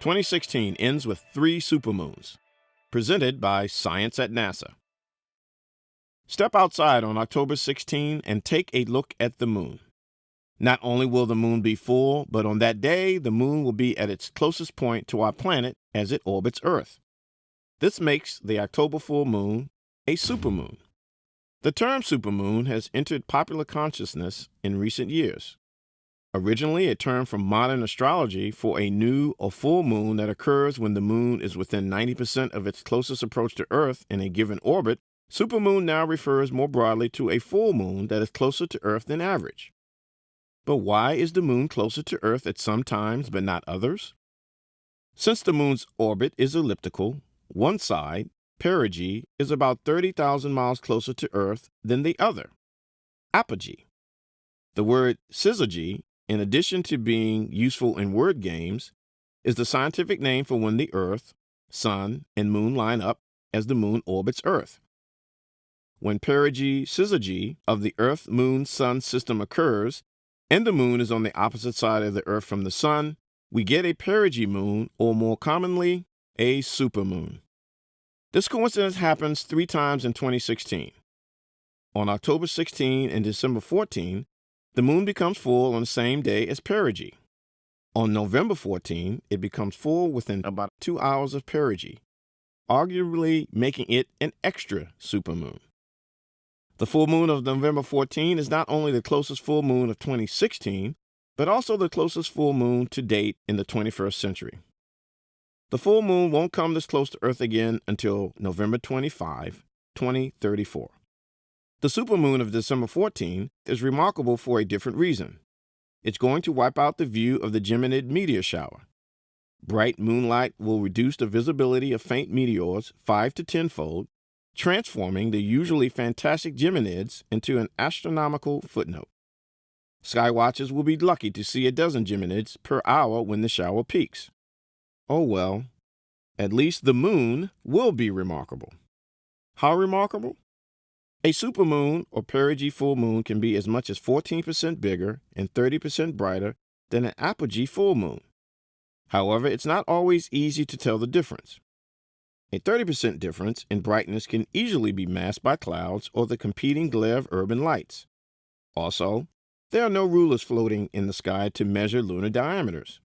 2016 ends with 3 supermoons. Presented by Science at NASA. Step outside on October 16 and take a look at the moon. Not only will the moon be full, but on that day, the moon will be at its closest point to our planet as it orbits Earth. This makes the October full moon a supermoon. The term supermoon has entered popular consciousness in recent years. Originally a term from modern astrology for a new or full moon that occurs when the moon is within 90% of its closest approach to Earth in a given orbit, supermoon now refers more broadly to a full moon that is closer to Earth than average. But why is the moon closer to Earth at some times but not others? Since the moon's orbit is elliptical, one side, perigee, is about 30,000 miles closer to Earth than the other, apogee. The word syzygy, in addition to being useful in word games, is the scientific name for when the Earth, Sun, and Moon line up as the Moon orbits Earth. When perigee-syzygy of the Earth-Moon-Sun system occurs, and the Moon is on the opposite side of the Earth from the Sun, we get a perigee moon, or more commonly, a supermoon. This coincidence happens 3 times in 2016. On October 16 and December 14, the moon becomes full on the same day as perigee. On November 14, it becomes full within about 2 hours of perigee, arguably making it an extra supermoon. The full moon of November 14 is not only the closest full moon of 2016, but also the closest full moon to date in the 21st century. The full moon won't come this close to Earth again until November 25, 2034. The supermoon of December 14 is remarkable for a different reason. It's going to wipe out the view of the Geminid meteor shower. Bright moonlight will reduce the visibility of faint meteors 5 to 10-fold, transforming the usually fantastic Geminids into an astronomical footnote. Skywatchers will be lucky to see a dozen Geminids per hour when the shower peaks. Oh well, at least the moon will be remarkable. How remarkable? A supermoon or perigee full moon can be as much as 14% bigger and 30% brighter than an apogee full moon. However, it's not always easy to tell the difference. A 30% difference in brightness can easily be masked by clouds or the competing glare of urban lights. Also, there are no rulers floating in the sky to measure lunar diameters.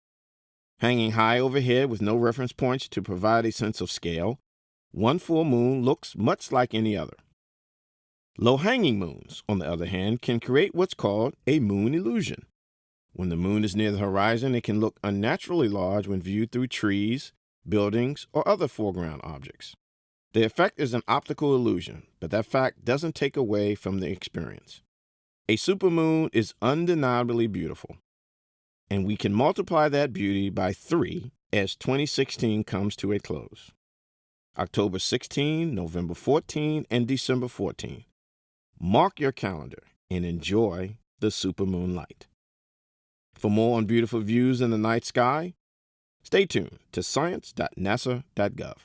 Hanging high overhead with no reference points to provide a sense of scale, one full moon looks much like any other. Low-hanging moons, on the other hand, can create what's called a moon illusion. When the moon is near the horizon, it can look unnaturally large when viewed through trees, buildings, or other foreground objects. The effect is an optical illusion, but that fact doesn't take away from the experience. A supermoon is undeniably beautiful, and we can multiply that beauty by 3 as 2016 comes to a close. October 16, November 14, and December 14. Mark your calendar and enjoy the supermoon light. For more on beautiful views in the night sky, stay tuned to science.nasa.gov.